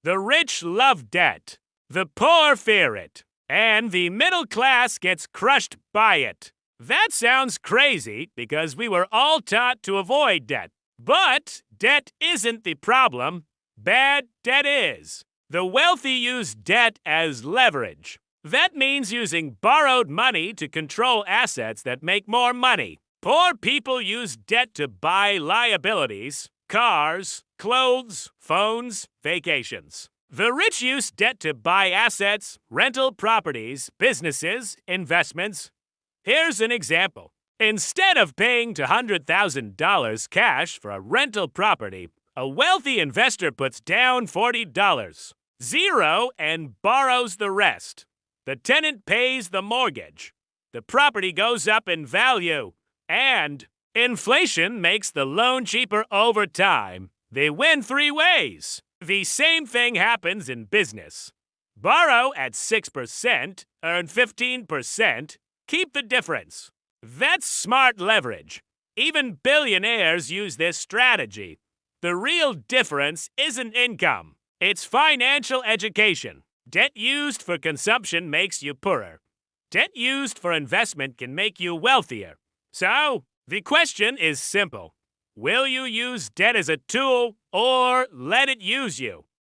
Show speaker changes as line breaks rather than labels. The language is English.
The rich love debt, the poor fear it, and the middle class gets crushed by it. That sounds crazy because we were all taught to avoid debt. But debt isn't the problem. Bad debt is. The wealthy use debt as leverage. That means using borrowed money to control assets that make more money. Poor people use debt to buy liabilities, cars, clothes, phones, vacations. The rich use debt to buy assets, rental properties, businesses, investments. Here's an example. Instead of paying $200,000 cash for a rental property, a wealthy investor puts down $40, zero, and borrows the rest. The tenant pays the mortgage. The property goes up in value. And inflation makes the loan cheaper over time. They win three ways. The same thing happens in business. Borrow at 6%, earn 15%, keep the difference. That's smart leverage. Even billionaires use this strategy. The real difference isn't income. It's financial education. Debt used for consumption makes you poorer. Debt used for investment can make you wealthier. So, the question is simple. Will you use debt as a tool or let it use you?